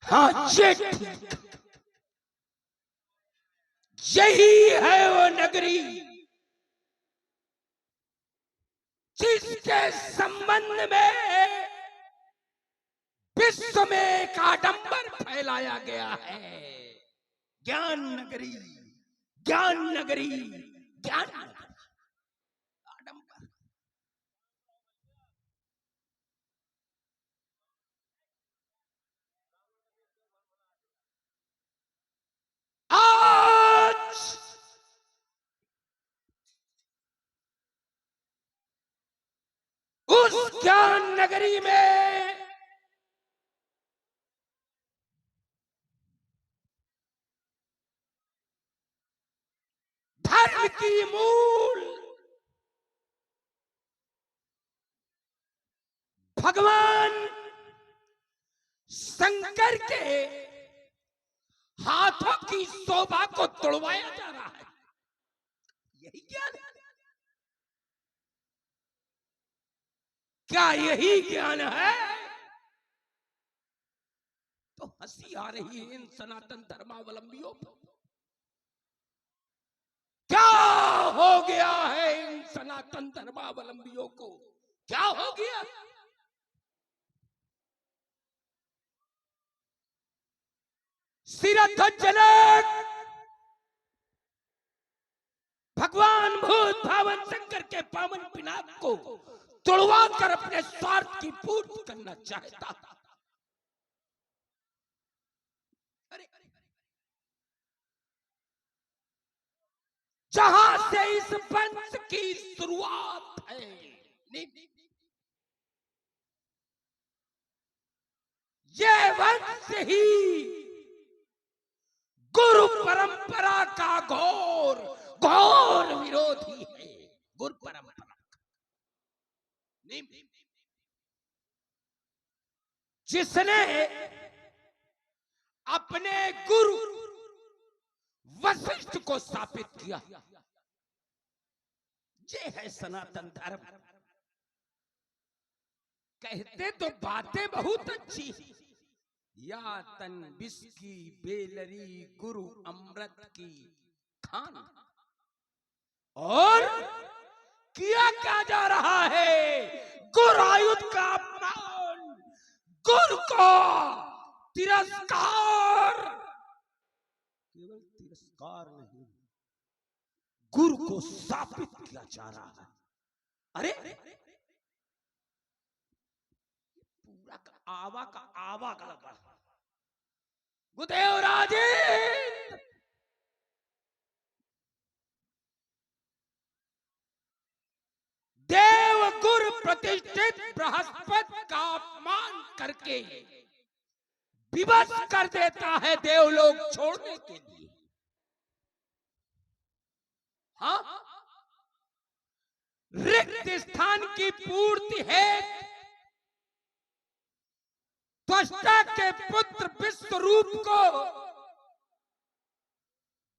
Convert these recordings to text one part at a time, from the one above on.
हाँ यही है वो नगरी जिसके संबंध में विश्व में एक आडंबर फैलाया गया है। ज्ञान नगरी, ज्ञान नगरी, ज्ञान आडंबर। आज उस ज्ञान नगरी में धर्म की मूल भगवान शंकर के हाथों की शोभा को तोड़वाया जा रहा है। यही ज्ञान है। क्या यही ज्ञान है? तो हंसी आ रही है इन सनातन धर्मावलंबियों पर। क्या हो गया है इन सनातन धर्मावलंबियों को? क्या हो गया? सिरध्वजनक भगवान भूत भावन शंकर के पावन पिनाक को तोड़वा कर अपने स्वार्थ की पूर्ति करना चाहता था। जहां से इस वंश की शुरुआत है, ये वंश ही गुरु परंपरा का घोर घोर विरोधी है। गुरु परंपरा जिसने अपने गुरु वशिष्ठ को स्थापित किया, ये है सनातन धर्म। कहते तो बातें बहुत अच्छी, या तन विष की बेलरी गुरु अमृत की खान, और किया क्या जा रहा है? गुरु आयुध का अपमान, गुरु को तिरस्कार, केवल तिरस्कार नहीं, गुरु को स्थापित किया जा रहा है। अरे पूरा का आवा का लगा गुरुदेव राजेंद्र, देव गुरु प्रतिष्ठित बृहस्पति का अपमान करके विवश कर देता है देवलोक छोड़ने के लिए। हाँ, रिक्त स्थान की पूर्ति है त्वष्टा के पुत्र विश्व रूप को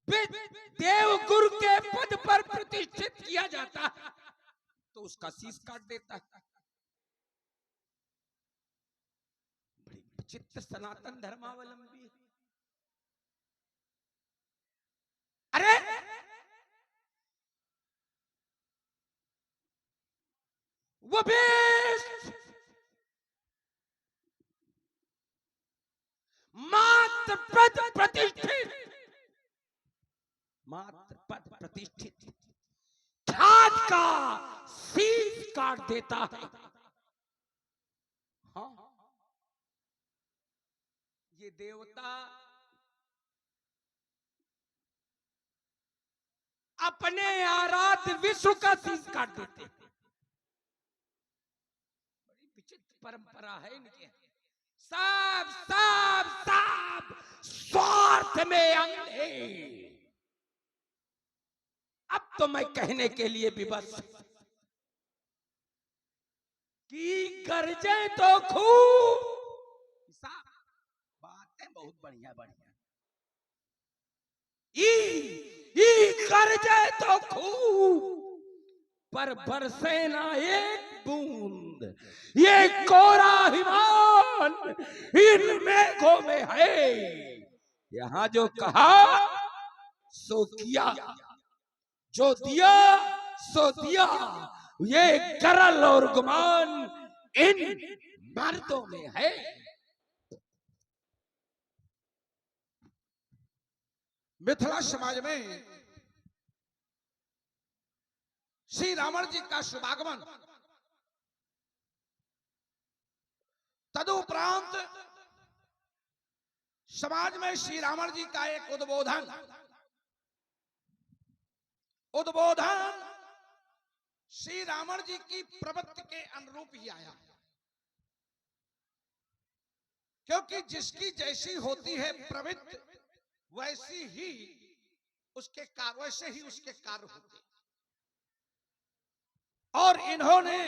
देव गुरु के पद पर प्रतिष्ठित किया जाता है, तो उसका शीश काट देता है। बड़ी विचित्र सनातन धर्मावलंबी। अरे वो बेस्ट मात्र पद प्रतिष्ठित, मात्र पद प्रतिष्ठित ख्यात का शीश काट देता है। हाँ, ये देवता अपने आराध्य विश्व का शीश काट देते हैं। बड़ी विचित्र परंपरा है इनके। सब सब सब स्वार्थ में अंधे, तो मैं कहने के लिए विवश कि गरजे तो खूब, बातें बहुत बढ़िया बढ़िया, ई गरजे तो खूब पर बरसे ना एक बूंद, ये कोरा हिमान इन मेघों में है। यहाँ जो कहा सो किया, जो दिया सो दिया, ये गरल और गुमान इन मर्दों में है। मिथिला समाज में श्री रावण जी का शुभागमन, तदुपरांत समाज में श्री रावण जी का एक उद्बोधन श्री रावण जी की प्रवृत्ति के अनुरूप ही आया, क्योंकि जिसकी जैसी होती है प्रवृत्ति वैसे ही उसके कार्य होते। और इन्होंने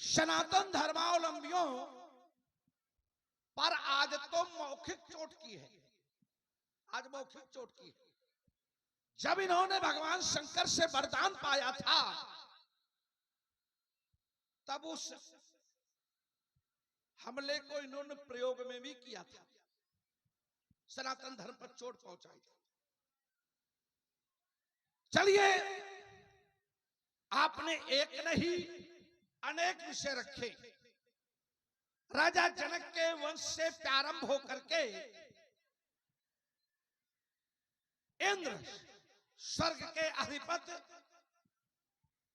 सनातन धर्मावलंबियों पर आज तो मौखिक चोट की है, आज मौखिक चोट की है। जब इन्होंने भगवान शंकर से वरदान पाया था तब उस हमले को इन्होंने प्रयोग में भी किया था, सनातन धर्म पर चोट पहुंचाई थी। चलिए, आपने एक नहीं अनेक विषय रखे। राजा जनक के वंश से प्रारंभ होकर के इंद्र, स्वर्ग के अधिपति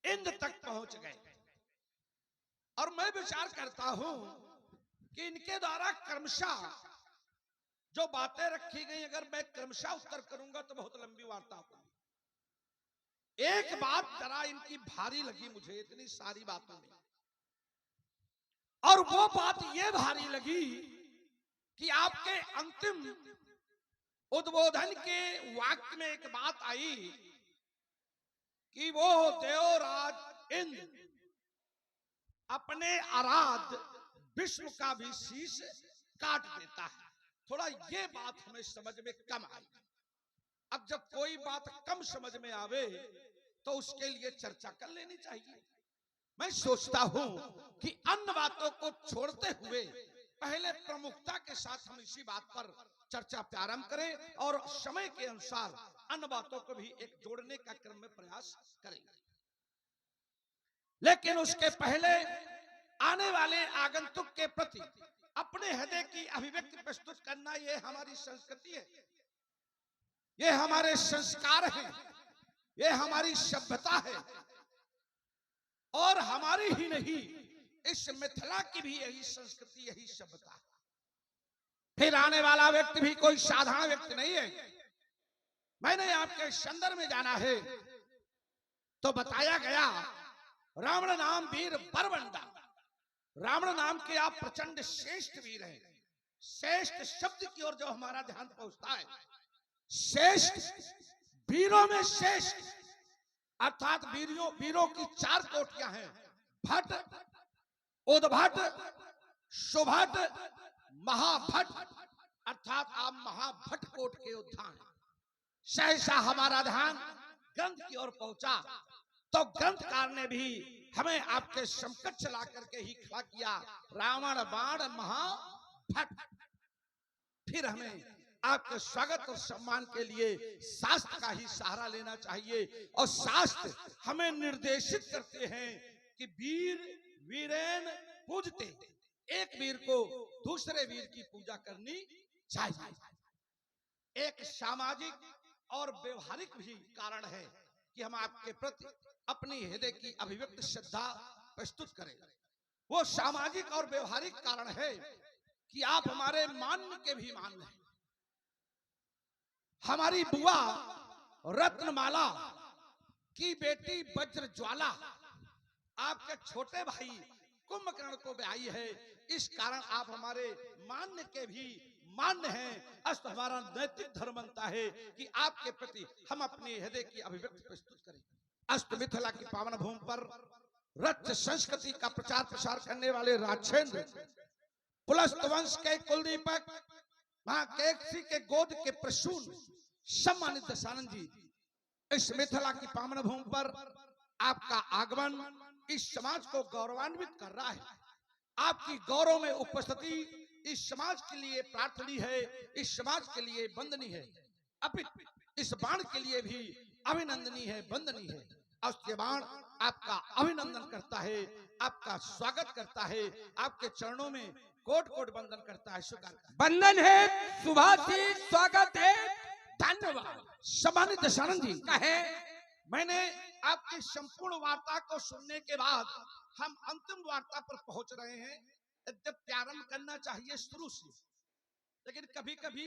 इंद्र तक पहुंच गए। और मैं विचार करता हूं कि इनके द्वारा क्रमशः जो बातें रखी गई, अगर मैं क्रमशः उत्तर करूंगा तो बहुत लंबी वार्ता होगी। एक बात जरा इनकी भारी लगी मुझे इतनी सारी बातों में, और वो बात ये भारी लगी कि आपके अंतिम उद्बोधन के वाक्य में एक बात आई कि वो देवराज इंद्र अपने आराध्य विष्णु का भी शीश काट देता है। थोड़ा ये बात हमें समझ में कम आई। अब जब कोई बात कम समझ में आवे तो उसके लिए चर्चा कर लेनी चाहिए। मैं सोचता हूं कि अन्य बातों को छोड़ते हुए पहले प्रमुखता के साथ हम इसी बात पर चर्चा प्रारंभ करें और समय के अनुसार अन्य बातों को भी एक जोड़ने का क्रम में प्रयास करेंगे। लेकिन उसके पहले आने वाले आगंतुक के प्रति अपने हृदय की अभिव्यक्ति प्रस्तुत करना, ये हमारी संस्कृति है, ये हमारे संस्कार हैं, ये हमारी सभ्यता है। और हमारी ही नहीं, इस मिथिला की भी यही संस्कृति, यही सभ्यता है। फिर आने वाला व्यक्ति भी कोई साधारण व्यक्ति नहीं है। मैंने आपके संदर्भ में जाना है तो बताया गया रावण नाम वीर बरबंडा, रावण नाम के आप प्रचंड श्रेष्ठ वीर हैं। श्रेष्ठ शब्द की ओर जो हमारा ध्यान पहुंचता है, श्रेष्ठ वीरों में श्रेष्ठ, अर्थात वीरों की चार कोटियां हैं, भट्ट, उद्भट, सुभट, महाभट, अर्थात आप महाभट कोट के उद्धान। सहसा हमारा ध्यान ग्रंथ की ओर पहुंचा तो ग्रंथकार ने भी हमें आपके समकक्ष ला करके ही खड़ा किया, रावण बाण महाभट। फिर हमें आपके स्वागत और सम्मान के लिए शास्त्र का ही सहारा लेना चाहिए। और शास्त्र हमें निर्देशित करते हैं कि वीर वीरेन पूजते, एक वीर को दूसरे वीर की पूजा करनी चाहिए। एक सामाजिक और व्यवहारिक भी कारण है कि हम आपके प्रति अपनी हृदय की अभिव्यक्त श्रद्धा प्रस्तुत करें। वो सामाजिक और व्यवहारिक कारण है कि आप हमारे मान्य के भी मान्य हैं। हमारी बुआ रत्नमाला की बेटी वज्र ज्वाला आपके छोटे भाई कुंभकर्ण को ब्याही है। इस कारण आप हमारे मान्य के भी मान्य हैं, अस्त हमारा नैतिक धर्म बनता है कि आपके प्रति हम अपने हृदय की अभिव्यक्ति प्रस्तुत करें। अस्त मिथिला की पावन भूमि पर रच संस्कृति का प्रचार प्रसार करने वाले राजेंद्र पुलस्त वंश के कुलदीपक महाकेकसी के गोद के प्रसून सम्मानित दशानंद जी, इस मिथिला की पावन भूमि पर आपका आगमन इस समाज को गौरवान्वित कर रहा है। आपकी गौरव में उपस्थिति इस समाज के लिए प्रार्थनीय है, इस समाज के लिए वंदनीय है, अपितु इस बाण के लिए भी अभिनंदनीय है, वंदनीय है। उसके बाण आपका अभिनंदन करता है, आपका स्वागत करता है, आपके चरणों में कोट कोट वंदन करता है, स्वीकार करता है। वंदन है, सुभाषित स्वागत है, धन्यवाद। सम्मानित दशानंद जी, कहे मैंने आपकी संपूर्ण वार्ता को सुनने के बाद हम अंतिम वार्ता पर पहुंच रहे हैं। जब प्रारंभ करना चाहिए शुरू से, लेकिन कभी कभी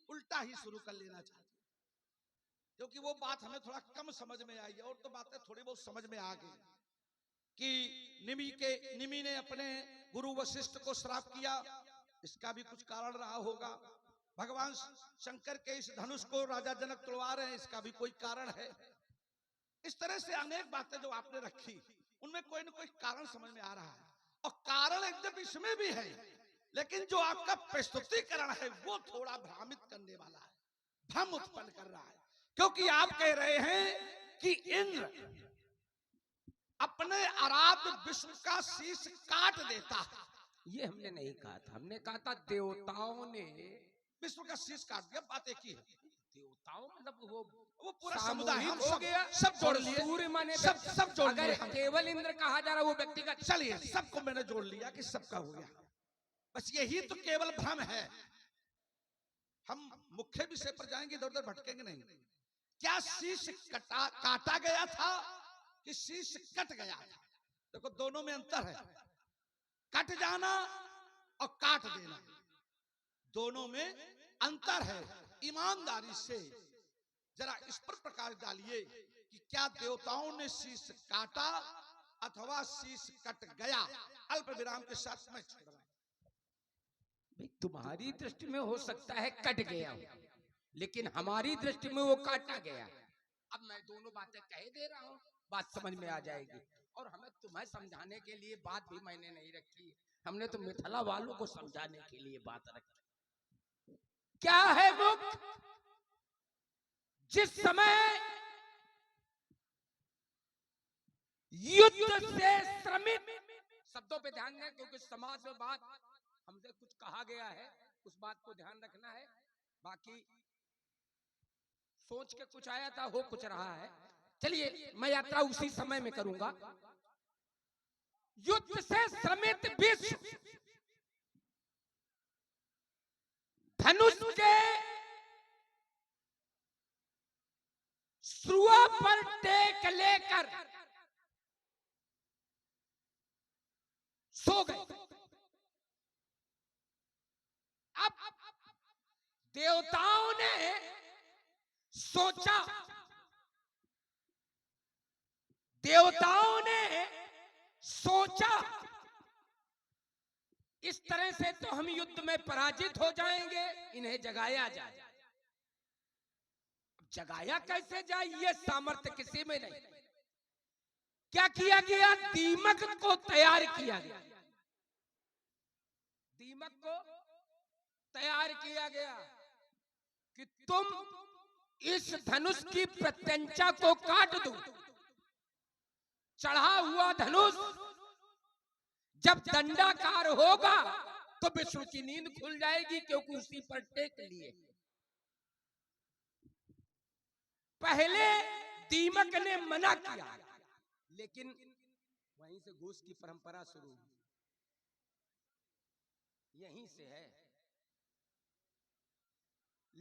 उल्टा ही शुरू कर लेना चाहिए, क्योंकि वो बात हमें थोड़ा कम समझ में आई और तो बातें थोड़ी बहुत समझ में आ गई कि निमि ने अपने गुरु वशिष्ठ को श्राप किया, इसका भी कुछ कारण रहा होगा। भगवान शंकर के इस धनुष को राजा जनक तोड़वा रहे हैं, इसका भी कोई कारण है। इस तरह से अनेक बातें जो आपने रखी, उनमें कोई न कोई कारण समझ में आ रहा है, और कारण एकदम इसमें भी है, लेकिन जो आपका प्रस्तुतिकरण है वो थोड़ा भ्रामित करने वाला है, भ्रम उत्पन्न कर रहा है। क्योंकि आप कह रहे हैं कि इंद्र अपने आराध्य विष्णु का शीश काट देता है। ये हमने नहीं कहा था, हमने कहा था देवताओं ने विष्णु का शीश काट दिया। बात एक ही है, देवताओं मतलब वो पूरा समुदाय हम हो गया, सब जोड़ लिए, सूर्य माने सब जोड़ लिए। अगर केवल इंद्र कहा जा रहा वो व्यक्तिगत, चलिए सबको मैंने जोड़ लिया कि सबका हो गया। बस यही तो केवल भ्रम है। हम मुख्य विषय पर जाएंगे, इधर उधर भटकेंगे नहीं। क्या शीश काटा गया था कि शीश कट गया था? देखो दोनों में अंतर है, कट जाना और काट देना, दोनों में अंतर है। ईमानदारी से जरा इस पर प्रकाश डालिए कि क्या देवताओं ने शीश काटा अथवा शीश कट गया। अल्प विराम के साथ मैं छोड़ रहा हूं। तुम्हारी दृष्टि में हो सकता है कट गया हो, लेकिन हमारी दृष्टि में वो काटा गया। अब मैं दोनों बातें कह दे रहा हूँ, बात समझ में आ जाएगी। और हमें तुम्हें समझाने के लिए बात भी मैंने नहीं रखी, हमने तो मिथिला वालों को समझाने के लिए बात रखी। क्या है मुख? जिस समय युद्ध से श्रमित, शब्दों पे ध्यान दें क्योंकि समाज में बात हमसे कुछ कहा गया है, उस बात को ध्यान रखना है। बाकी सोच के कुछ आया था, हो कुछ रहा है। चलिए मैं यात्रा उसी समय में करूंगा। युद्ध से श्रमित विश्व धनुष के श्रुआ पर टेक लेकर सो गए। अब देवताओं ने सोचा, इस तरह से तो हम युद्ध में पराजित हो जाएंगे, इन्हें जगाया जाए। जगाया कैसे जाए, ये सामर्थ्य किसी में नहीं। क्या किया गया? दीमक को तैयार किया गया। दीमक को तैयार किया गया कि तुम इस धनुष की प्रत्यंचा को काट दो। चढ़ा हुआ धनुष जब दंडाकार होगा तो विष्णु की नींद खुल जाएगी, क्योंकि उसी पर टेक लिए। पहले दीमक ने मना किया, लेकिन वहीं से घूस की परंपरा शुरू हुई, यहीं से है।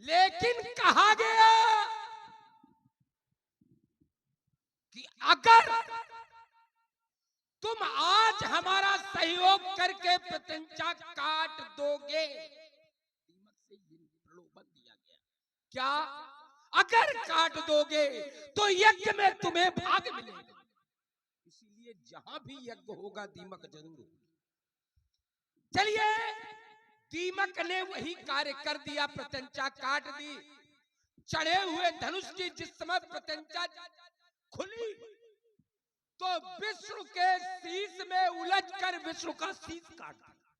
लेकिन कहा गया कि अगर तुम आज हमारा सहयोग करके प्रत्यंचा काट दोगे, दीमक से प्रलोभन दिया गया। क्या? अगर काट दोगे तो यज्ञ में तुम्हें भाग मिलेगा, इसीलिए जहां भी यज्ञ होगा दीमक जरूर होगा। चलिए, दीमक ने वही कार्य कर दिया, प्रत्यंचा काट दी। चढ़े हुए धनुष की जिस समय प्रत्यंचा खुली तो विष्णु के शीश में उलझकर विष्णु का शीश काट दिया।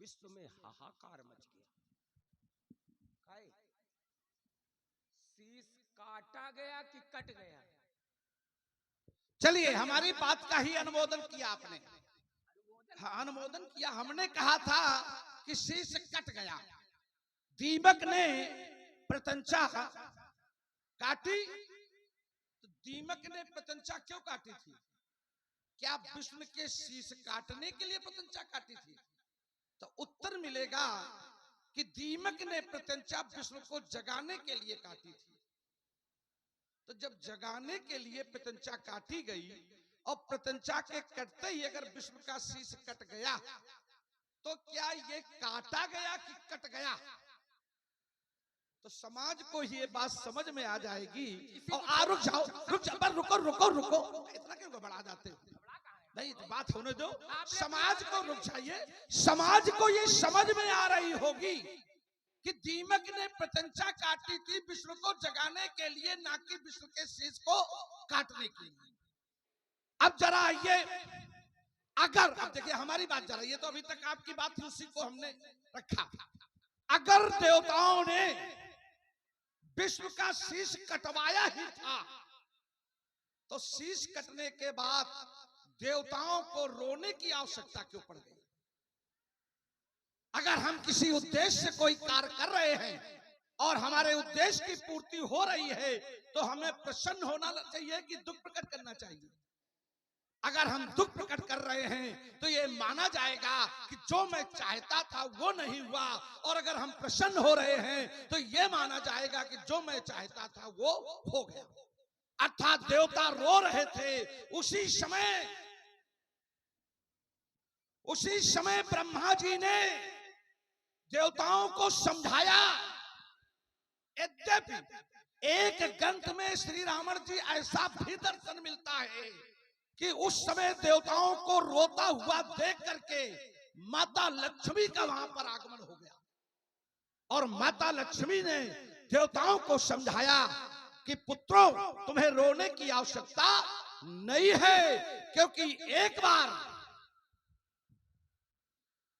विष्णु में हाहाकार मच गया। शीश काटा गया कि कट गया? चलिए, हमारी बात का ही अनुमोदन किया आपने। हाँ, अनुमोदन किया। हमने कहा था कि शीश कट गया। दीमक ने प्रत्यंचा काटी। तो दीमक ने प्रत्यंचा क्यों काटी थी? क्या विष्णु के शीश काटने के लिए प्रत्यंचा काटी थी? तो उत्तर मिलेगा कि दीमक ने प्रत्यंचा विष्णु को जगाने के लिए काटी थी। तो जब जगाने के लिए प्रत्यंचा काटी गई और प्रत्यंचा के कटते ही अगर विष्णु का शीश कट गया तो क्या ये काटा गया कि कट गया? तो समाज को ये बात समझ में आ जाएगी। और रुक जाओ, रुको रुको रुको, इतना क्यों बढ़ा जाते हो? नहीं, बात होने दो। समाज को रुक जाइए। समाज को ये समझ में आ रही होगी कि दीमक ने प्रत्यंचा काटी थी विष्णु को जगाने के लिए, ना कि विष्णु के शीश को काटने के लिए। अब जरा ये अब देखिए हमारी बात जरा, ये तो अभी तक आपकी बात थी, उसी को हमने रखा। अगर देवताओं ने विष्णु का शीश कटवाया ही था तो शीश कटने के बाद देवताओं को रोने की आवश्यकता क्यों पड़ गई? अगर हम किसी उद्देश्य से कोई कार्य कर रहे हैं और हमारे उद्देश्य की पूर्ति हो रही है तो हमें प्रसन्न होना चाहिए कि दुख प्रकट करना चाहिए? अगर हम दुख प्रकट कर रहे हैं तो ये माना जाएगा कि जो मैं चाहता था वो नहीं हुआ, और अगर हम प्रसन्न हो रहे हैं तो ये माना जाएगा कि जो मैं चाहता था वो हो गया। अर्थात देवता रो रहे थे। उसी समय ब्रह्मा जी ने देवताओं को समझाया। यद्यपि एक ग्रंथ में श्री रावण जी ऐसा भी दर्शन मिलता है कि उस समय देवताओं को रोता हुआ देख करके माता लक्ष्मी का वहां पर आगमन हो गया और माता लक्ष्मी ने देवताओं को समझाया कि पुत्रों, तुम्हें रोने की आवश्यकता नहीं है, क्योंकि एक बार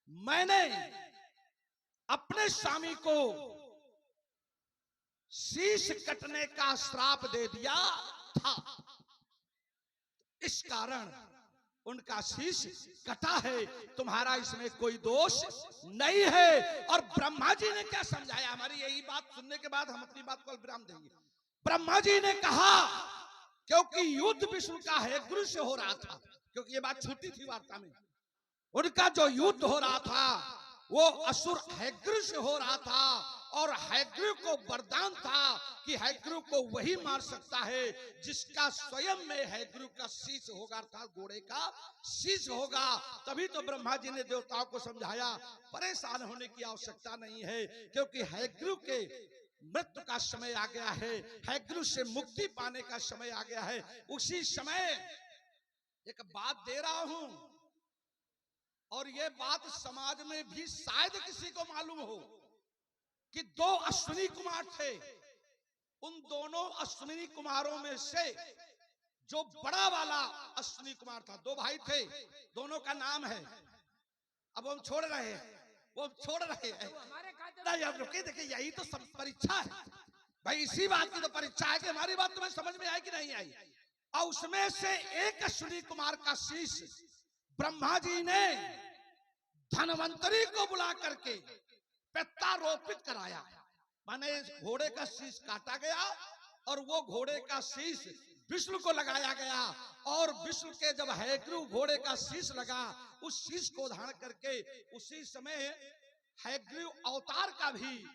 मैंने अपने स्वामी को शीश कटने का श्राप दे दिया था। इस कारण उनका शीश कटा है, तुम्हारा इसमें कोई दोष नहीं है। और ब्रह्मा जी ने क्या समझाया? हमारी यही बात सुनने के बाद हम अपनी बात को विराम देंगे। ब्रह्मा जी ने कहा, क्योंकि युद्ध विष्णु का हैग्रीव से हो रहा था, क्योंकि ये बात छूटी थी वार्ता में, उनका जो युद्ध हो रहा था वो असुर हैग्रीव से हो रहा था, और हैग्रीव को वरदान था कि हैग्रीव को वही मार सकता है जिसका स्वयं में हैग्रीव का शीश होगा, अर्थात घोड़े का शीश होगा। तभी तो ब्रह्मा जी ने देवताओं को समझाया, परेशान होने की आवश्यकता नहीं है, क्योंकि हैग्रीव के मृत्यु का समय आ गया है, हैग्रीव से मुक्ति पाने का समय आ गया है। उसी समय एक बात दे रहा हूं, और ये बात समाज में भी शायद किसी को मालूम हो कि दो अश्विनी कुमार थे। उन दोनों अश्विनी कुमारों में से जो बड़ा वाला अश्विनी कुमार था, दो भाई थे, दोनों का नाम है, अब हम छोड़ रहे हैं, वो छोड़ रहे हैं। नहीं, अब रुके, देखिए यही तो सब परीक्षा है भाई, इसी बात की तो परीक्षा है कि हमारी बात तुम्हें समझ में आई कि नहीं आई। और उसमें से एक अश्विनी कुमार का शीश ब्रह्मा जी ने धनवंतरी को बुला करके प्रत्यारोपित कराया, माने घोड़े का शीश काटा गया और वो घोड़े का शीश विष्णु को लगाया गया। और विष्णु के जब हैग्रीव घोड़े का शीश लगा, उस शीश को धारण करके उसी समय हैग्रीव अवतार का भी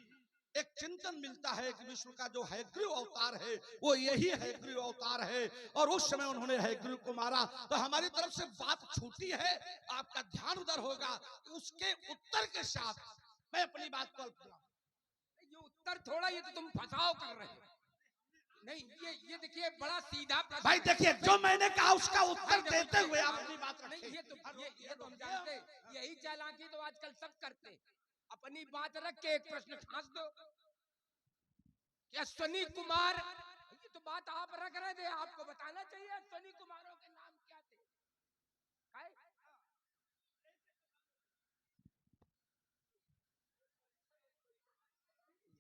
एक चिंतन मिलता है कि विष्णु का जो हैग्रीव अवतार है वो यही हैग्रीव अवतार है, और उस समय उन्होंने हैग्रीव को मारा। तो हमारी तरफ से बात छूटी है, आपका ध्यान उधर होगा। उसके उत्तर के साथ मैं अपनी बात को ये उत्तर थोड़ा, ये तो तुम फसाव कर रहे हो। नहीं, ये देखिए बड़ा सीधा प्रश्न भाई है। देखिए, जो मैंने कहा उसका उत्तर भाई देते हुए आप नहीं, अपनी बात नहीं, रखें। ये तो हम जानते हैं। यही चालाकी तो आजकल सब करते हैं। अपनी बात रख के एक प्रश्न ठांस दो कि अश्वनी कुमार, ये तो बात आप रख रहे थे, आपको बताना चाहिए अश्वनी कुमारों के नाम क्या थे। है?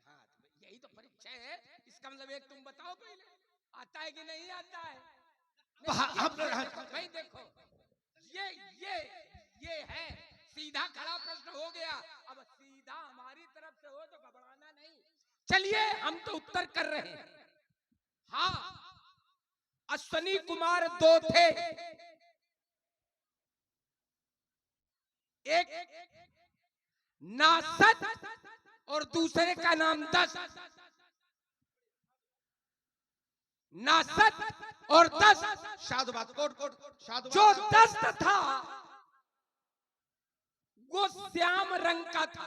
हाँ, तो यही तो परीक्षा है। इसका मतलब एक तुम बताओ पहले, आता है कि नहीं आता है। भाई देखो, ये है सीधा खड़ा प्रश्न हो गया। अब सीधा हमारी तरफ से हो तो घबराना नहीं। चलिए हम तो उत्तर कर रहे हैं। हाँ, अश्वनी कुमार दो थे, एक नासद और दूसरे का नाम दस। नासद और दस। साधुवाद, कोट कोट साधुवाद। जो दस्त था वो श्याम रंग का था।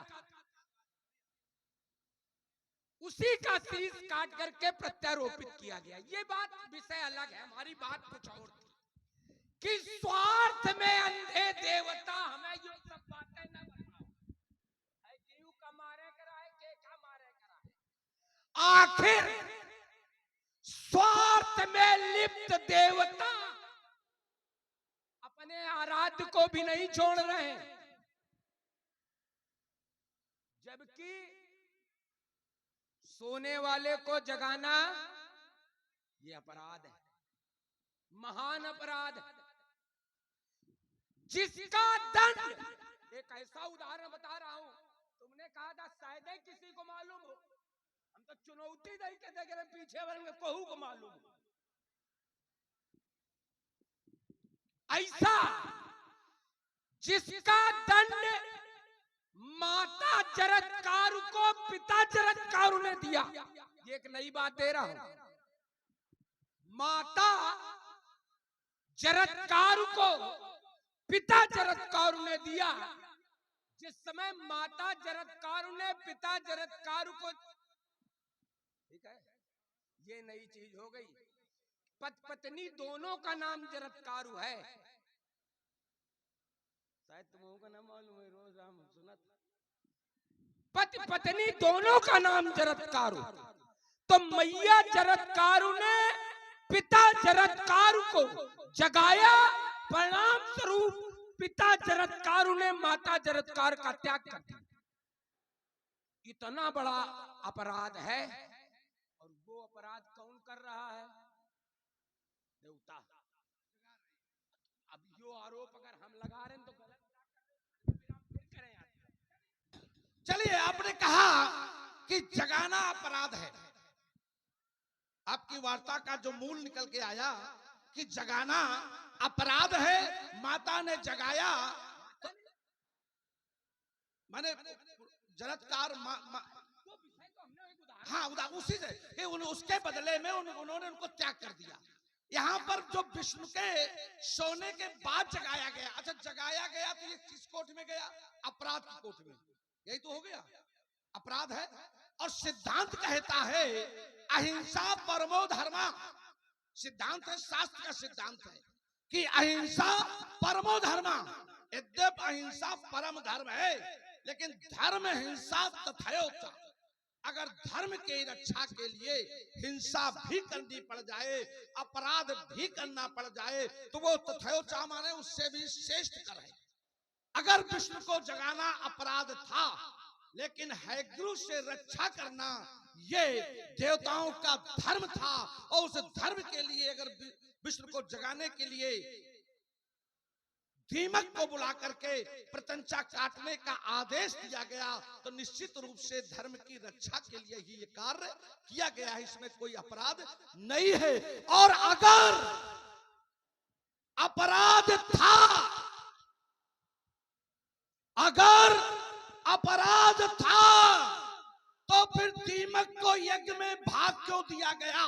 उसी का शीश काट करके प्रत्यारोपित किया गया। ये बात विषय अलग है, हमारी बात कुछ और थी कि स्वार्थ में अंधे देवता हमें ये सब बातें न बताओ। है जीव का मारे कराए, के का मारे कराए। आखिर स्वार्थ में लिप्त देवता अपने आराध्य को भी नहीं छोड़ रहे हैं, जबकि सोने वाले को जगाना ये अपराध है, महान अपराध है, जिसका दंड। एक ऐसा उदाहरण बता रहा हूं, तुमने कहा था शायद ही किसी को मालूम हो, हम तो चुनौती दे के देख रहे पीछे वाले कोहू को मालूम हो। ऐसा जिसका दंड माता जरत्कारु को पिता जरत्कारु ने दिया। ये एक नई बात दे रहा हूं। माता जरत्कारु को पिता जरत्कारु ने दिया। जिस समय माता जरत्कारु ने पिता जरत्कारु को, ठीक है, ये नई चीज हो गई। पत्नी दोनों का नाम जरत्कारु है। शायद तुमको का नाम मालूम है, रोज राम सुना था। पति पत्नी दोनों का नाम जरत्कारु। तो मैया जरत्कारु ने पिता जरत्कारु को जगाया, परिणाम स्वरूप पिता जरत्कारु ने माता जरत्कारु का त्याग कर दिया। इतना बड़ा अपराध है, और वो अपराध कौन कर रहा है? देवता। अब यो आरोप अगर हम लगा रहे हैं तो गलत करें। चलिए, आपने कहा कि जगाना अपराध है। आपकी वार्ता का जो मूल निकल के आया कि जगाना अपराध है, माता ने जगाया तो माने जरत्कार हाँ उसी से उसके बदले में उन्होंने उनको त्याग कर दिया। यहाँ पर जो विष्णु के सोने के बाद जगाया गया, अच्छा जगाया गया तो ये किस कोट में गया? अपराध की कोट में। यही तो हो गया, अपराध है। और सिद्धांत कहता है अहिंसा परमो धर्मा। सिद्धांत है, शास्त्र का सिद्धांत है कि अहिंसा परमो धर्मा। यद्यप अहिंसा परम धर्म है, लेकिन धर्म हिंसा तथयोचा। अगर धर्म की रक्षा के लिए हिंसा भी करनी पड़ जाए, अपराध भी करना पड़ जाए, तो वो तथयोचा माने उससे भी श्रेष्ठ कर है। अगर विष्णु को जगाना अपराध था, लेकिन हैग्रु से रक्षा करना ये देवताओं का धर्म था, और उस धर्म के लिए अगर विष्णु को जगाने के लिए दीमक को बुला करके प्रत्यंचा काटने का आदेश दिया गया, तो निश्चित रूप से धर्म की रक्षा के लिए ही ये कार्य किया गया है। इसमें कोई अपराध नहीं है। और अगर अपराध था, अगर अपराध था, तो फिर दीमक को यज्ञ में भाग क्यों दिया गया?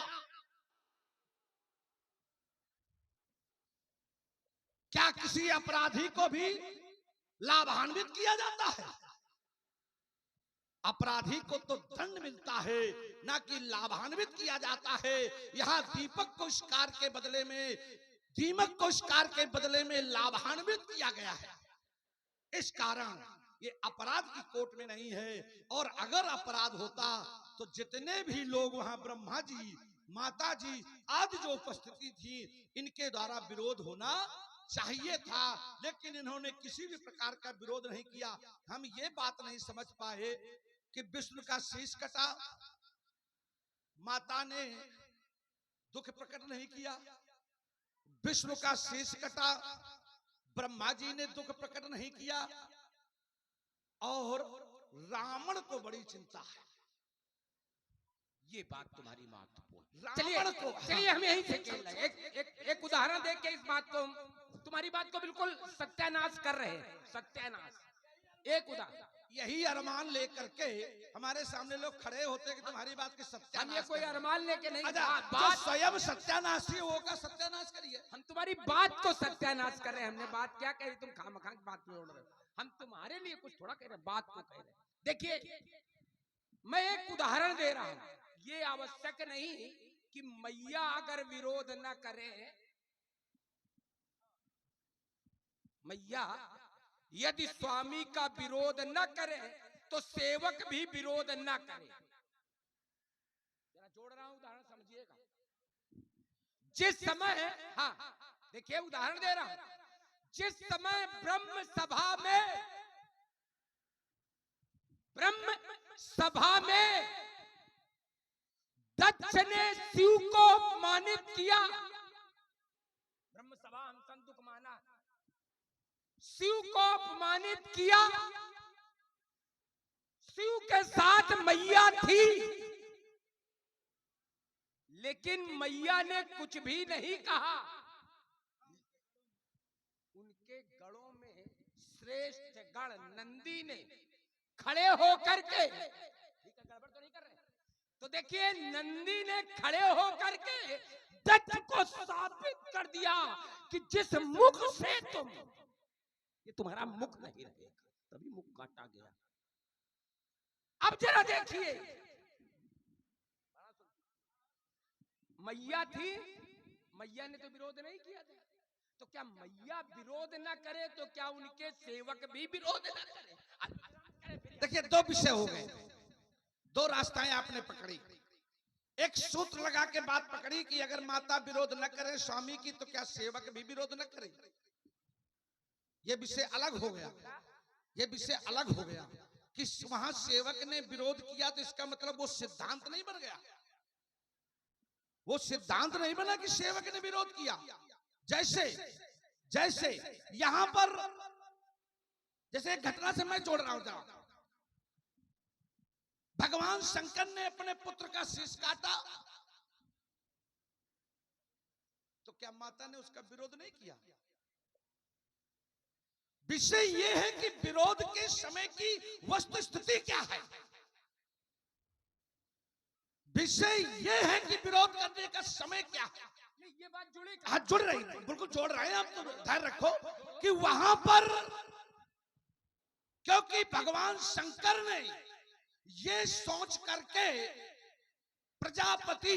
क्या किसी अपराधी को भी लाभान्वित किया जाता है? अपराधी को तो दंड मिलता है, ना कि लाभान्वित किया जाता है। यहाँ दीपक को इस कार्य के बदले में, दीमक को इस कार्य के बदले में लाभान्वित किया गया है। इस कारण ये अपराध की कोर्ट में नहीं है। और अगर अपराध होता तो जितने भी लोग वहां ब्रह्मा जी, माता जी आदि जो उपस्थिति थी, इनके द्वारा विरोध होना चाहिए था, लेकिन इन्होंने किसी भी प्रकार का विरोध नहीं किया। हम ये बात नहीं समझ पाए कि विष्णु का शीश कटा, माता ने दुख प्रकट नहीं किया। विष्णु का शीश कटा, ब्रह्मा जी ने दुख प्रकट नहीं किया। और रावण को बड़ी चिंता है। ये बात तुम्हारी महत्वपूर्ण। रावण को, चलिए हम यहीं से खेल रहे हैं। एक उदाहरण देख के इस बात को, तुम्हारी बात को बिल्कुल सत्यानाश कर रहे हैं। सत्यानाश, एक उदाहरण। यही अरमान लेकर के हमारे सामने लोग खड़े होते कि तुम्हारी बात की सत्यानाश। हम ये कोई अरमान लेके नहीं, बात स्वयं सत्यानाशी होगा, सत्यानाश करिए। हम तुम्हारी बात को सत्यानाश कर रहे हैं। हमने बात क्या कही, तुम खामखा की बात में उड़ रहे हो। हम तुम्हारे लिए कुछ थोड़ा कह रहे हैं, बात को कह रहे हैं। देखिए, मैं एक उदाहरण दे रहा हूं। ये आवश्यक नहीं कि मैया अगर विरोध न करे, मैया यदि स्वामी का विरोध न करे तो सेवक भी विरोध न करे। जरा जोड़ रहा हूं, उदाहरण समझिएगा। जिस समय, हाँ देखिए उदाहरण दे रहा हूं, जिस समय ब्रह्म सभा में दक्ष ने शिव को अपमानित किया, ब्रह्म सभा हम संतुक माना, शिव को अपमानित किया। शिव के साथ मैया थी, लेकिन मैया ने कुछ भी नहीं कहा। उनके गढ़ों में श्रेष्ठ गढ़ नंदी ने खड़े होकर के, ठीक है गड़बड़ तो नहीं कर रहे, तो देखिए नंदी ने खड़े होकर के दत्त को साबित कर दिया कि जिस मुख से तुम, ये तुम्हारा मुख नहीं रहेगा, तभी मुख काटा गया। अब जरा देखिए, मैया थी, मैया ने तो विरोध नहीं किया था, तो क्या मैया विरोध न करे तो क्या उनके सेवक भी विरोध न करें? देखिए, दो विषय हो गए, दो रास्ताएं आपने पकड़ी। एक सूत्र लगा के बात पकड़ी कि अगर माता विरोध न करे स्वामी की, तो क्या सेवक भी विरोध न करे। ये विषय अलग हो गया, ये विषय अलग हो गया कि वहां सेवक ने विरोध किया तो इसका मतलब वो सिद्धांत नहीं बन गया। वो सिद्धांत नहीं बना कि सेवक ने विरोध किया। जैसे यहां पर, जैसे एक घटना से मैं जोड़ रहा हूं, भगवान शंकर ने अपने पुत्र का शीश काटा, तो क्या माता ने उसका विरोध नहीं किया? विषय यह है कि विरोध के समय की वस्तु स्थिति क्या है। विषय यह है कि विरोध करने का समय क्या है। ये बात जुड़ी, हाँ जुड़ रही है, बिल्कुल जोड़ रहे हैं। आप तो ध्यान रखो कि वहां पर, क्योंकि भगवान शंकर ने ये सोच करके प्रजापति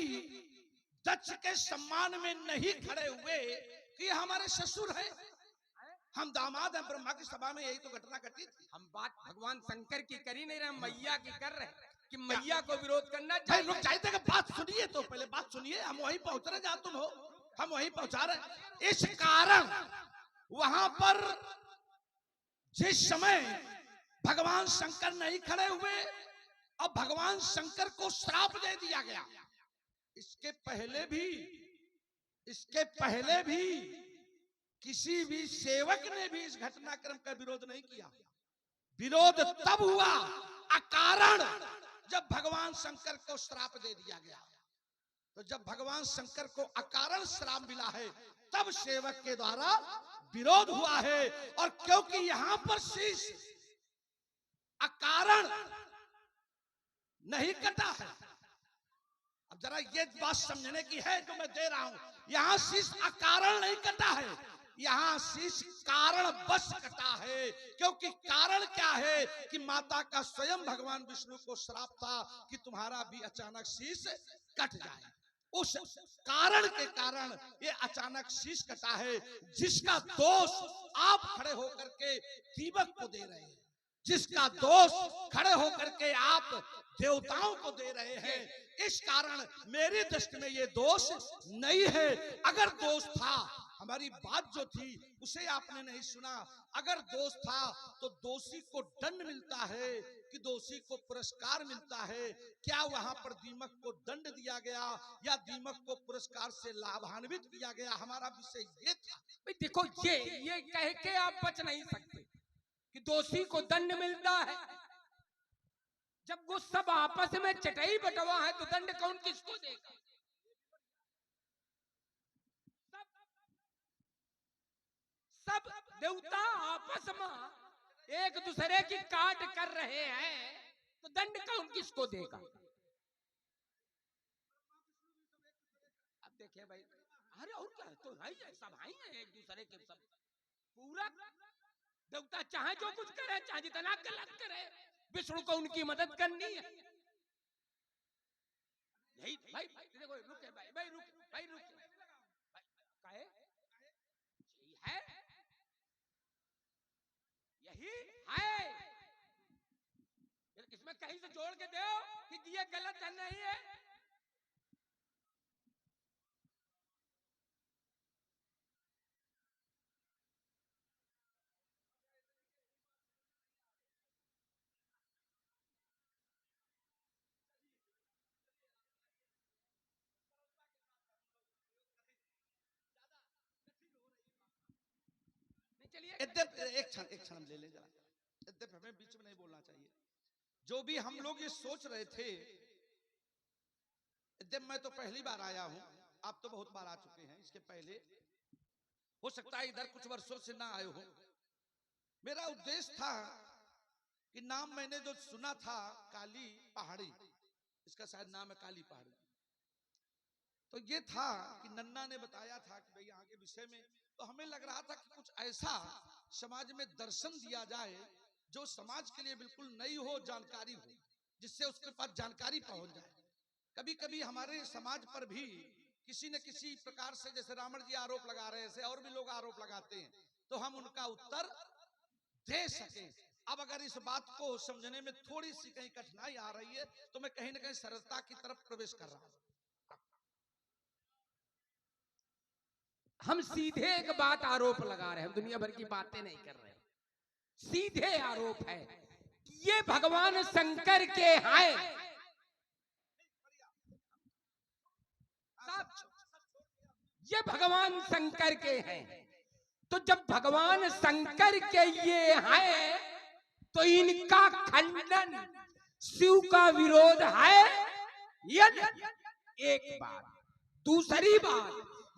दक्ष के सम्मान में नहीं खड़े हुए कि हमारे ससुर हैं, हम दामाद हैं। ब्रह्मा की सभा में यही तो घटना घटी थी। हम बात भगवान शंकर की कर ही नहीं रहे, मैया की कर रहे कि मैया को विरोध करना चाहिए। रुक जाइए, बात सुनिए, तो पहले बात सुनिए। हम वहीं पहुंच रहे, जहां तुम हो हम वहीं पहुंचा रहे। इस कारण वहां पर जिस समय भगवान शंकर नहीं खड़े हुए और भगवान शंकर को श्राप दे दिया गया, इसके पहले भी किसी भी सेवक ने भी इस घटनाक्रम का विरोध नहीं किया। विरोध तब हुआ अकारण जब भगवान शंकर को श्राप दे दिया गया। तो जब भगवान शंकर को अकारण श्राप मिला है, तब सेवक के द्वारा विरोध हुआ है। और क्योंकि यहां पर शीश अकारण नहीं कटा है, अब जरा ये बात समझने की है जो मैं दे रहा हूं। यहां शीश अकारण नहीं कटा है, यहाँ शीश कारण बस कटा है, क्योंकि कारण क्या है कि माता का स्वयं भगवान विष्णु को श्राप था कि तुम्हारा भी अचानक शीश कट जाए। उस कारण के कारण ये अचानक शीश कटा है, जिसका दोष आप खड़े होकर के दीपक को दे रहे हैं, जिसका दोष खड़े होकर के आप देवताओं को दे रहे हैं। इस कारण मेरी दृष्टि में ये दोष नहीं है। अगर दोष था, हमारी बात जो थी उसे आपने नहीं सुना। अगर दोष था तो दोषी को दंड मिलता है कि दोषी को पुरस्कार मिलता है? क्या वहां पर दीमक को दंड दिया गया या दीमक को पुरस्कार से लाभान्वित किया गया? हमारा विषय ये था। भाई देखो, ये कह के आप बच नहीं सकते कि दोषी को दंड मिलता है। जब वो सब आपस में चटाई बटवा है तो दंड कौन किसको देगा? सब देवता आपस में एक दूसरे की काट कर रहे हैं तो दंड कौन किसको देगा? अब देखिए भाई, अरे और क्या तो भाई, सब भाई हैं एक दूसरे के, सब पूरा देवता चाहे जो कुछ करे, चाहे जितना गलत करे, विष्णु को उनकी मदद करनी है। यही भाई देखो, रुके भाई रुके काहे यही है, इसमें कहीं से जोड़ के दो कि ये गलत है, नहीं है। एक क्षण ले ले जरा, हमें बीच में नहीं बोलना चाहिए। जो भी हम लोग ये सोच रहे थे, मैं तो पहली बार आया हूं, आप तो बहुत बार आ चुके हैं। इसके पहले हो सकता है इधर कुछ वर्षों से ना आए हो। मेरा उद्देश्य था कि नाम मैंने जो सुना था काली पहाड़ी, इसका शायद नाम है काली पहाड़ी, तो ये था कि नन्ना ने बताया था कि भाई यहाँ के विषय में, तो हमें लग रहा था कि कुछ ऐसा समाज में दर्शन दिया जाए जो समाज के लिए बिल्कुल नई हो, जानकारी हो, जिससे उसके पास जानकारी पहुंच जाए। कभी कभी हमारे समाज पर भी किसी न किसी प्रकार से, जैसे रावण जी आरोप लगा रहे हैं, और भी लोग आरोप लगाते हैं, तो हम उनका उत्तर दे सके। अब अगर इस बात को समझने में थोड़ी सी कहीं कठिनाई आ रही है तो मैं कहीं न कहीं सरलता की तरफ प्रवेश कर रहा हूं। हम सीधे एक बात आरोप लगा रहे हैं, हम दुनिया भर की बातें नहीं कर रहे हैं। सीधे आरोप है कि ये भगवान शंकर के हैं। ये भगवान शंकर के हैं, तो जब भगवान शंकर के ये हैं तो इनका खंडन शिव का विरोध है या नहीं? एक बात। दूसरी बात,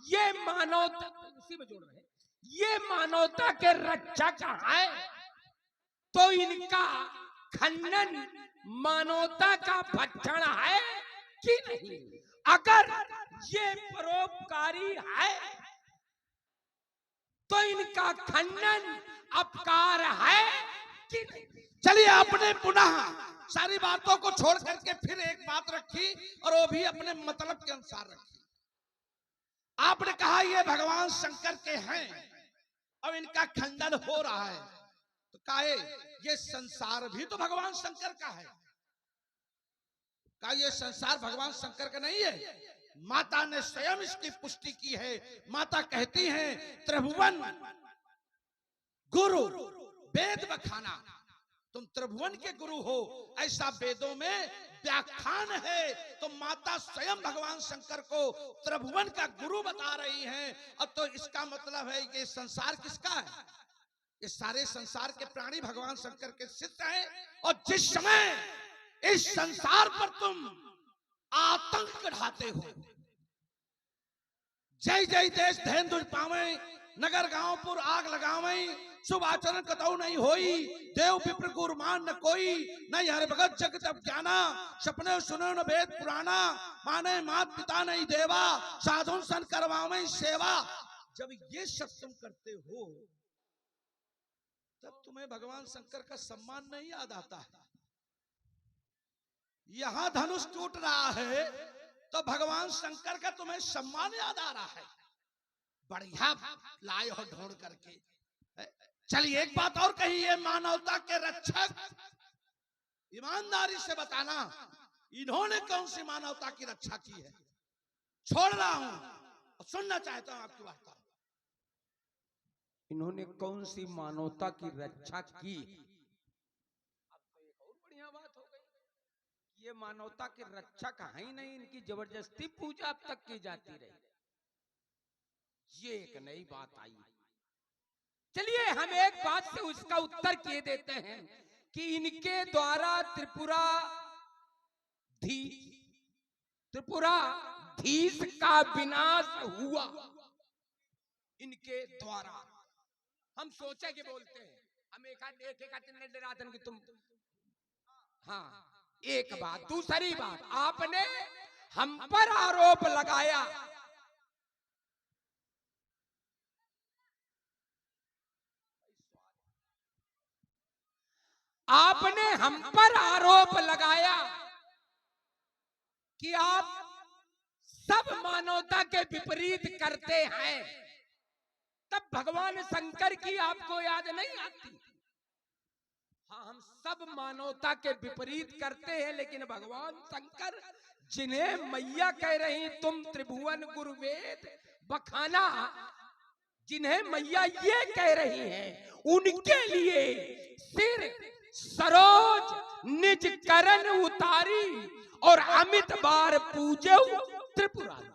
ये मानवता, उसी में जोड़ रहे हैं, ये मानवता के रक्षक है, तो इनका खंडन मानवता का भक्षण है कि नहीं? अगर ये परोपकारी है तो इनका खंडन अपकार है कि नहीं? चलिए, आपने पुनः सारी बातों को छोड़ करके फिर एक बात रखी, और वो भी अपने मतलब के अनुसार रखी। आपने कहा ये भगवान शंकर के हैं और इनका खंडन हो रहा है, तो काहे ये संसार भी तो भगवान शंकर का है। का ये संसार भगवान शंकर का नहीं है? माता ने स्वयं इसकी पुष्टि की है। माता कहती हैं, त्रिभुवन गुरु वेद बखाना, तुम त्रिभुवन के गुरु हो, ऐसा वेदों में व्याख्यान है। तो माता स्वयं भगवान शंकर को त्रिभुवन का गुरु बता रही हैं। अब तो इसका मतलब है कि संसार किसका है? ये सारे संसार के प्राणी भगवान शंकर के शिष्य हैं। और जिस समय इस संसार पर तुम आतंक ढाते हो, जय जय देश धैन दुज पावे, नगर गांवपुर आग लगावे, शुभ आचरण कतौ नहीं होई, देव विप्र गुरमान न कोई, नहीं हर भगत जग तब ज्ञाना, सपने सुनो न वेद पुराना, माने मात पिता नहीं देवा, साधुन सन करवावे सेवा। जब ये सब तुम करते हो तब तुम्हें भगवान शंकर का सम्मान नहीं याद आता है। यहां धनुष टूट रहा है तो भगवान शंकर का तुम्हें सम्मान याद आ रहा है। बढ़िया लाए हो ढूंढ करके। चलिए एक बात और कही है, मानवता के रक्षक, ईमानदारी से बताना इन्होंने कौन सी मानवता की रक्षा की है। छोड़ रहा हूं और सुनना चाहता हूं आपकी वार्ता। इन्होंने कौन सी मानवता की रक्षा की? अब तो एक और बढ़िया बात हो गई, ये मानवता के रक्षक है ही नहीं, इनकी जबरदस्ती पूजा अब तक की जाती रही। ये एक नई बात आई। चलिए हम एक बात से उसका उत्तर किए देते हैं कि इनके द्वारा त्रिपुराधीश का विनाश हुआ इनके द्वारा। हम सोचे कि बोलते हैं, हम एक डरातन कि तुम, हाँ एक बात। दूसरी बात, आपने हम पर आरोप लगाया, आपने हम पर आरोप लगाया कि आप सब मानवता के विपरीत करते हैं। तब भगवान शंकर की आपको याद नहीं आती? हाँ, हम सब मानवता के विपरीत करते हैं, लेकिन भगवान शंकर जिन्हें मैया कह रही तुम त्रिभुवन गुरुवेद बखाना, जिन्हें मैया ये कह रही हैं, उनके लिए सिर सरोज निज करण उतारी और अमित बार पूजे त्रिपुरारी।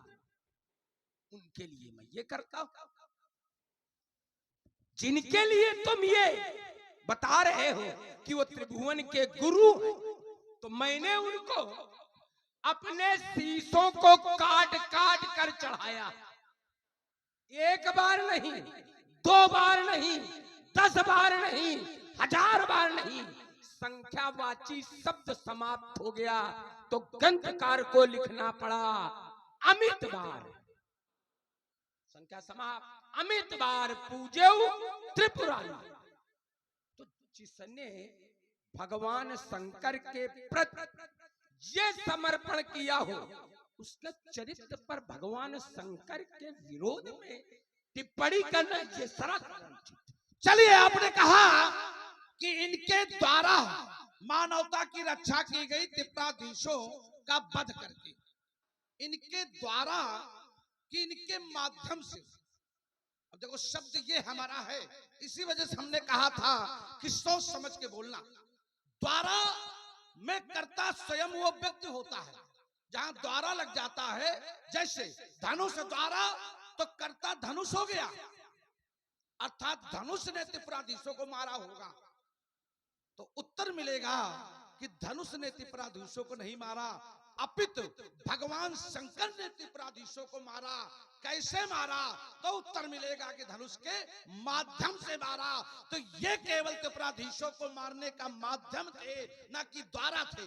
उनके लिए मैं ये करता हूं। जिनके लिए तुम ये बता रहे हो कि वो त्रिभुवन के गुरु हैं, तो मैंने उनको अपने शीशों को काट काट कर चढ़ाया। एक बार नहीं, 2 बार नहीं, 10 बार नहीं, 1000 बार नहीं, संख्यावाची शब्द समाप्त हो गया तो ग्रंथकार को लिखना पड़ा अमित बार। संख्या समाप्त, अमित बार पूजे त्रिपुरारी। तो जिसने भगवान शंकर के प्रति ये समर्पण किया हो, उसके चरित्र पर भगवान शंकर के विरोध में टिप्पणी करना ये सरासर। चलिए, आपने कहा कि इनके द्वारा मानवता की रक्षा की गई त्रिपुराधीशों का वध करके, इनके द्वारा कि इनके माध्यम से। अब देखो शब्द ये हमारा है, इसी वजह से हमने कहा था कि सोच समझ के बोलना। द्वारा में कर्ता स्वयं वो व्यक्ति होता है। जहां द्वारा लग जाता है, जैसे धनुष द्वारा, तो कर्ता धनुष हो गया, अर्थात धनुष ने त्रिपुराधीशों को मारा होगा। तो उत्तर मिलेगा कि धनुष ने त्रिपुराधीशों को नहीं मारा, अपितु भगवान शंकर ने त्रिपुराधीशों को मारा। कैसे मारा? तो उत्तर मिलेगा कि धनुष के माध्यम से मारा। तो ये केवल त्रिपुराधीशों को मारने का माध्यम थे, न कि द्वारा थे,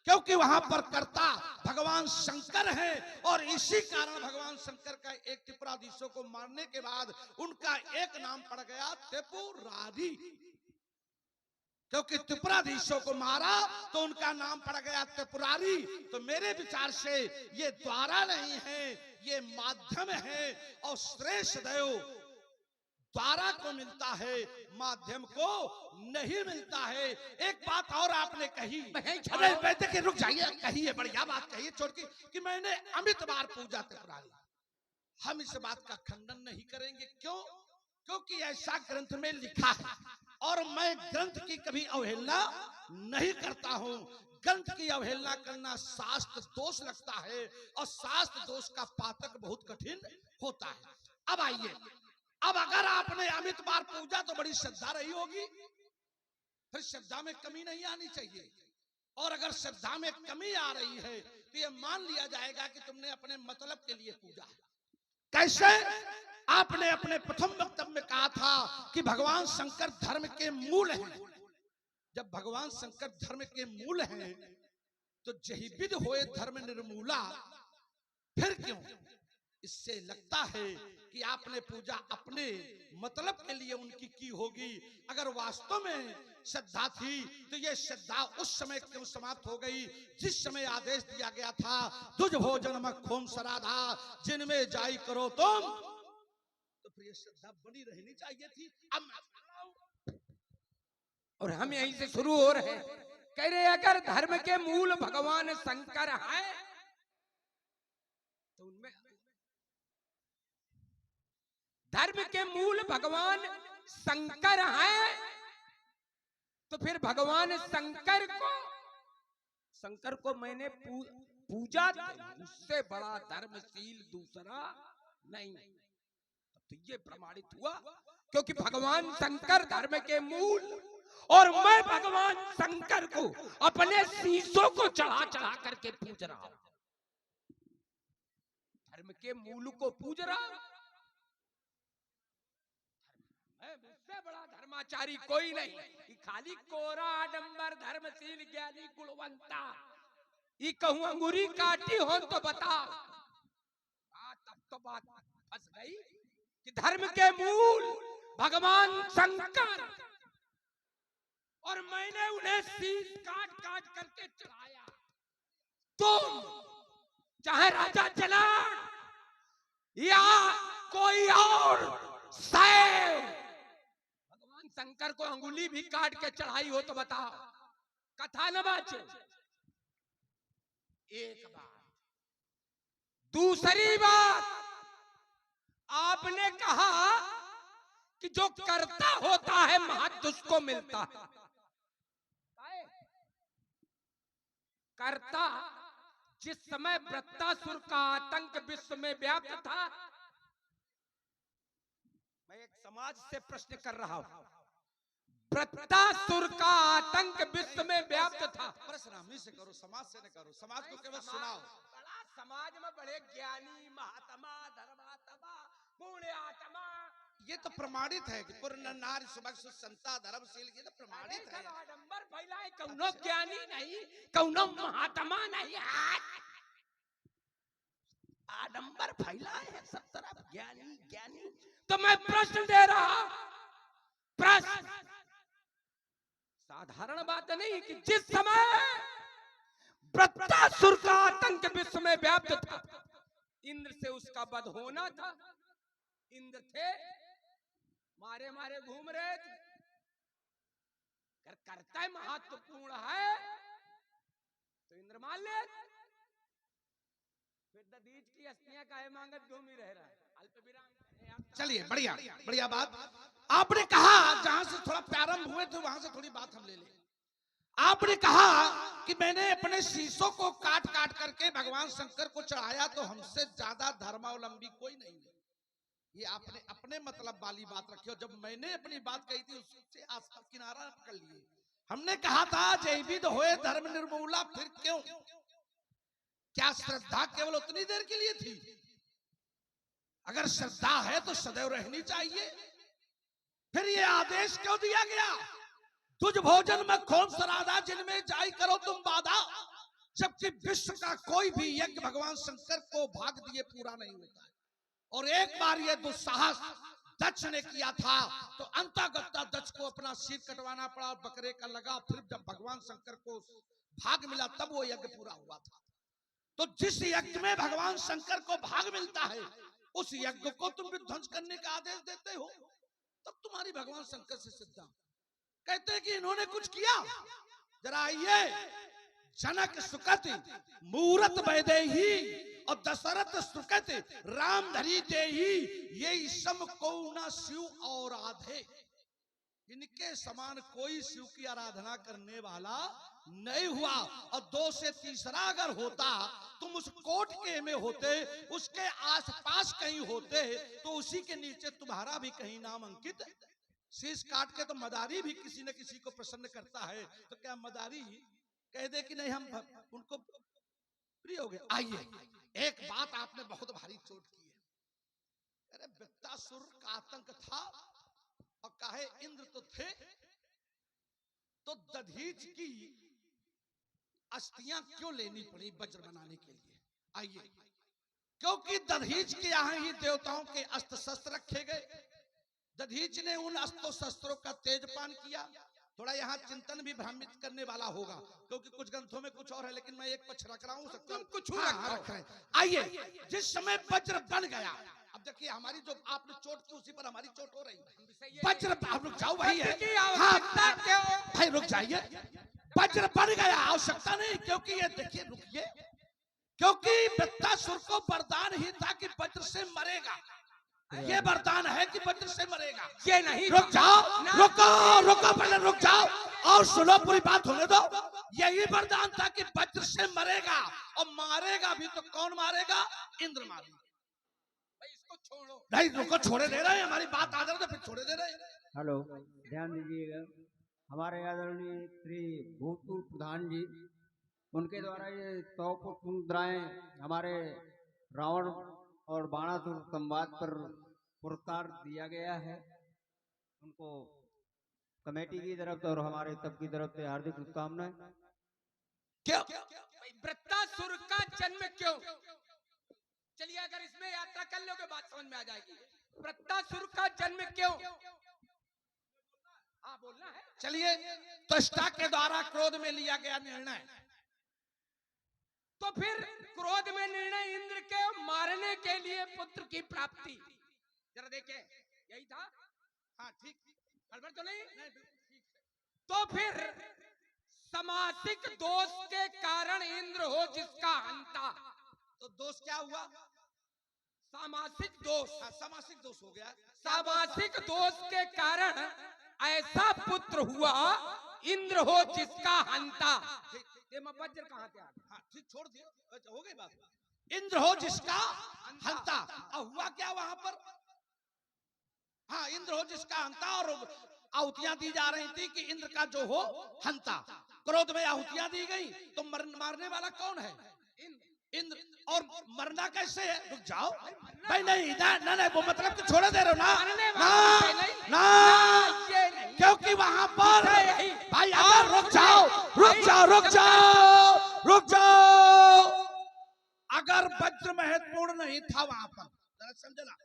क्योंकि वहां पर कर्ता भगवान शंकर हैं। और इसी कारण भगवान शंकर का एक त्रिपुराधीशों को मारने के बाद उनका एक नाम पड़ गया त्रिपुरारी। क्योंकि त्रिपुराधीशों को मारा तो उनका नाम पड़ गया त्रिपुरारी। तो मेरे विचार से ये द्वारा नहीं है, ये माध्यम है। और श्रेष्ठ देव द्वारा को मिलता है, माध्यम को नहीं मिलता है। एक बात और आपने कही, अरे वैद्य के रुक जाइए, कही है बढ़िया बात कही छोड़ के कि मैंने अमित बार पूजा त्रिपुरारी। हम इस बात का खंडन नहीं करेंगे। क्यों? क्योंकि ऐसा ग्रंथ में लिखा है और मैं ग्रंथ की कभी अवहेलना नहीं करता हूं। ग्रंथ की अवहेलना करना शास्त्र दोष लगता है और शास्त्र दोष का पातक बहुत कठिन होता है। अब आइए, अब अगर आपने अमित बार पूजा तो बड़ी श्रद्धा रही होगी, फिर श्रद्धा में कमी नहीं आनी चाहिए। और अगर श्रद्धा में कमी आ रही है तो यह मान लिया जाएगा कि तुमने अपने मतलब के लिए पूजा है। कैसे? आपने अपने प्रथम वक्तव्य में कहा था कि भगवान शंकर धर्म के मूल हैं। जब भगवान शंकर धर्म के मूल हैं तो जही विध होए धर्म निर्मूला, फिर क्यों? इससे लगता है कि आपने पूजा अपने मतलब के लिए उनकी की होगी। अगर वास्तव में श्रद्धा थी तो ये श्रद्धा उस समय क्यों समाप्त हो गई जिस समय आदेश दिया गया था, तुझ भोजन मखोम सराधा जिनमें जाई करो तुम। तो फिर ये श्रद्धा बनी रहनी चाहिए थी। अब मैं और हम यहीं से शुरू हो रहे हैं, कह रहे अगर धर्म के मूल भगवान शंकर है तो उनमें धर्म के मूल भगवान शंकर है तो फिर भगवान शंकर को मैंने पूजा, उससे बड़ा धर्मशील दूसरा नहीं। तो ये प्रमाणित हुआ क्योंकि भगवान शंकर धर्म के मूल, और मैं भगवान शंकर को अपने शीशों को चढ़ा चढ़ा करके पूज रहा हूं। धर्म के मूल को पूज रहा हूं। मुझसे बड़ा धर्माचारी कोई नहीं। ये खाली कोरा आडंबर धर्मशील ज्ञानी गुणवंता ये कहूं अंगूरी काटी हो तो बताओ। अब तो बात फंस गई कि धर्म के मूल भगवान शंकर, और मैंने उन्हें शीश काट काट करके चढ़ाया। तुम चाहे राजा जनक या कोई और भगवान शंकर को अंगुली भी काट के चढ़ाई हो तो बताओ, कथा न बाचे। एक बात। दूसरी बात, आपने कहा कि जो करता होता है महत्व उसको मिलता है। करता जिस समय वृत्तासुर का आतंक विश्व में व्याप्त था, मैं एक समाज से प्रश्न कर रहा हूं, वृत्तासुर का आतंक विश्व में व्याप्त था। प्रश्न हम ही से करो, समाज से न करो। समाज को केवल सुनाओ। बड़ा समाज में बड़े ज्ञानी महात्मा धर्मात्मा पुण्यात्मा, ये तो प्रमाणित है कि पूर्ण नारी सुभक्ष संता धर्मशील, ये तो प्रमाणित है। आडंबर फैलाए, कौनो ज्ञानी नहीं, कौनो महात्मा नहीं, आडंबर फैलाए है सब तरफ ज्ञानी ज्ञानी। तो मैं प्रश्न दे रहा, प्रश्न साधारण बात नहीं कि जिस समय वृत्तासुर का आतंक विश्व में व्याप्त था, इंद्र से उसका वध होना था। इंद्र थे, मारे मारे घूम रहे थे। अगर कर्तव्य महत्वपूर्ण है तो इंद्र मान ले, फिर दधीच की अस्थियां काहे मांगत घूम ही रह रहा है। अल्प विराम। चलिए, बढ़िया बढ़िया बात आपने कहा। जहां से थोड़ा प्रारंभ हुए थे वहां से थोड़ी बात हम ले लें। आपने कहा कि मैंने अपने शीशों को काट काट करके भगवान शंकर को चढ़ाया, तो हमसे ज्यादा धर्मावलंबी कोई नहीं है। ये आपने अपने मतलब वाली बात रखी, और जब मैंने अपनी बात कही थी उससे आप किनारा पकड़ लिए। हमने कहा था जय विद होए धर्म निर्मूला, फिर क्यों? क्या श्रद्धा केवल उतनी देर के लिए थी? अगर श्रद्धा है तो सदैव रहनी चाहिए। फिर ये आदेश क्यों दिया गया, तुझ भोजन में खोम सराधा जिनमें जाई करो तुम बाधा, जबकि विश्व का कोई भी यज्ञ भगवान शंकर को भाग दिए पूरा नहीं होता है। और एक बार ये दुस्साहस दक्ष ने किया था, तो अंतगत्ता दक्ष को अपना सिर कटवाना पड़ा और बकरे का लगा। फिर जब भगवान शंकर को भाग मिला तब वो यज्ञ पूरा हुआ था। तो जिस यज्ञ में भगवान शंकर को भाग मिलता है उस यज्ञ को तुम विध्वंस करने का आदेश देते हो, तब तुम्हारी भगवान शंकर से श्रद्धा। कहते हैं कि इन्होंने कुछ किया। जरा आइए, जनक सुकत मूरत वैदेही और दशरथ सुकत राम धरी देही, ये सम को न शिव और आधे। इनके समान कोई शिव की आराधना करने वाला नहीं हुआ। और दो से तीसरा अगर होता, तुम उस कोट के में होते, उसके आसपास कहीं होते, तो उसी के नीचे तुम्हारा भी कहीं नाम अंकित। शीश काट के तो मदारी भी किसी न किसी को प्रसन्न करता है, तो क्या मदारी कह दे कि नहीं हम उनको प्रिय हो गए? आइए, एक बात आपने बहुत भारी चोट की है। अरे वृत्तासुर का आतंक था, और कहे इंद्र तो थे, तो दधीच की अस्थियां क्यों लेनी पड़ी वज्र बनाने के लिए? आइए, क्योंकि दधीच के यहाँ ही देवताओं के अस्त्र शस्त्र रखे गए। दधीच ने उन अस्त्रों शस्त्रों का तेजपान किया। थोड़ा यहाँ चिंतन भी भ्रमित करने वाला होगा, क्योंकि कुछ ग्रंथों में कुछ और है, लेकिन मैं एक पक्ष रख रहा हूँ, तुम कुछ रख रहे हैं। आइए, जिस समय वज्र बन गया, अब देखिए हमारी जो आपने चोट की उसी पर हमारी चोट हो रही है। वज्र, आप रुक जाओ, वही है। हाँ, भाई रुक जाइए। वज्र बन गया, आवश्यकता नहीं, क्योंकि ये देखिए, रुकिए, क्योंकि वृत्तासुर को वरदान ही था कि वज्र से मरेगा। ये वरदान है कि वज्र से मरेगा। ये नहीं, रुक जाओ, रुको पहले रुक जाओ और सुनो, पूरी बात होने दो। यही वरदान था कि वज्र से मरेगा, और मारेगा भी तो कौन मारेगा? इंद्र मारेगा। भाई इसको छोड़ो। नहीं रुको, छोड़े दे रहे हैं, हमारी बात आ जाए तो फिर छोड़े दे रहे हैं। हेलो, ध्यान दीजिएगा। हमारे आदरणीय श्री भूतपूर्व प्रधान जी, उनके द्वारा ये 100 पुष्प मुद्राएं हमारे रावण और बाणासुर संवाद पर पुरस्कार दिया गया है। उनको कमेटी की तरफ से और हमारे सबकी तरफ से हार्दिक शुभकामनाएं। क्यों वृत्तासुर का जन्म क्यों? चलिए, अगर इसमें यात्रा कर लोगे बात समझ में आ जाएगी। वृत्तासुर का जन्म क्यों? हाँ, बोलना है। चलिए, त्वष्टा के द्वारा क्रोध में लिया गया निर्णय, तो फिर क्रोध में निर्णय इंद्र के मारने के लिए पुत्र की प्राप्ति, जरा देखें, यही था। हाँ ठीक, गड़बड़ तो नहीं? तो फिर सामासिक दोष के कारण इंद्र हो जिसका हंता, तो दोष क्या हुआ? सामासिक दोष। हाँ, सामासिक दोष हो गया। सामासिक दोष के कारण ऐसा पुत्र हुआ इंद्र हो जिसका हंता। वज्र कहाँ से आ गया? हाँ ठीक, छोड़ दिया, हो गई बात। इंद्र हो जिसका हंता, और हुआ क्या वहां पर? हाँ, इंद्र हो जिसका हंता, और आहुतियां दी जा रही थी कि इंद्र का जो हो हंता। क्रोध में आहुतियां दी गई, तो मारने वाला कौन है? इंद्र। और मरना कैसे है? रुक जाओ भाई, नहीं ना, वो मतलब कि छोड़े दे रहे हो ना, क्योंकि वहां पर भाई, अगर रुक जाओ, अगर वज्र महत्वपूर्ण नहीं था वहां पर, जरा समझना,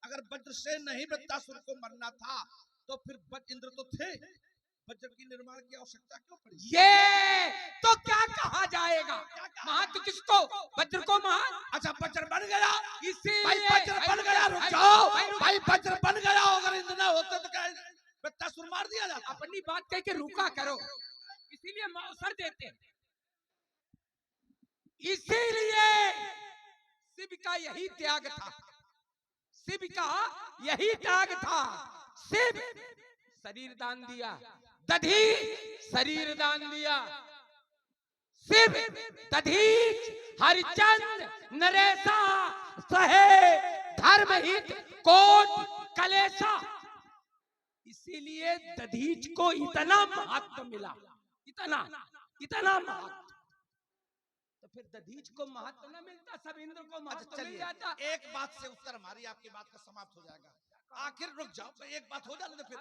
अगर वज्र से नहीं वृत्तासुर को मरना था, तो फिर इंद्र तो थे, वज्र की निर्माण की आवश्यकता क्यों पड़ी? ये तो क्या कहा जाएगा? महत्व किसको? वज्र को महत्व। अच्छा, वज्र बन गया, इसीलिए वज्र बन गया। रुक जाओ भाई, वज्र बन गया, अगर इंद्र ना होते तो क्या वृत्तासुर मार दिया जाता? अपनी बात कह के रुका करो, इसीलिए अवसर देते हैं। इसीलिए शिव का यही त्याग था, शिव का यही त्याग था। शिव शरीर दान दिया, दधीच शरीर दान दिया। शिव दधीच हरिचंद नरेशा सहे धर्महित कोट कलेशा। इसीलिए दधीच को इतना महत्व मिला, इतना महत्व। तो फिर दधीच को महत्व न मिलता, सब इंद्र को महत्व मिल जाता। एक बात से उत्तर हमारी आपकी बात का समाप्त हो जाएगा। आखिर रुक जाओ, एक बात हो जाने दो फिर।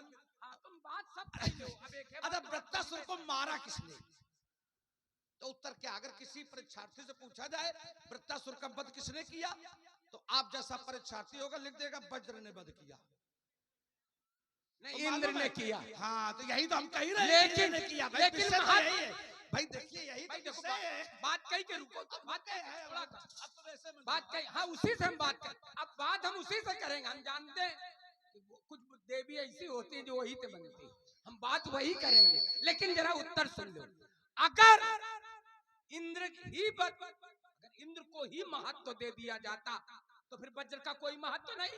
तुम बात सब कर लो। अब एक है, अच्छा, वृत्तासुर को मारा किसने? तो उत्तर क्या? अगर किसी परीक्षार्थी से पूछा जाए वृत्तासुर का वध किसने किया, तो आप जैसा परीक्षार्थी होगा लिख देगा वज्र ने वध किया। नहीं, इंद्र ने किया। हाँ, तो यही तो हम कह रहे हैं, लेकिन ने किया। भाई, लेकिन यही है भाई, देखिए यही भाई, तो देखो बात कही के रुको, बात कही है। थोड़ा अब तो वैसे में बात कही, हाँ उसी से हम बात करें। अब बात हम उसी से करेंगे। हम जानते हैं कि कुछ देवी ऐसी होती है जो वही से बनती है, हम बात वही करेंगे। लेकिन जरा उत्तर सुन लो। अगर इंद्र को ही महत्व दे दिया जाता, तो फिर वज्र का कोई महत्व नहीं,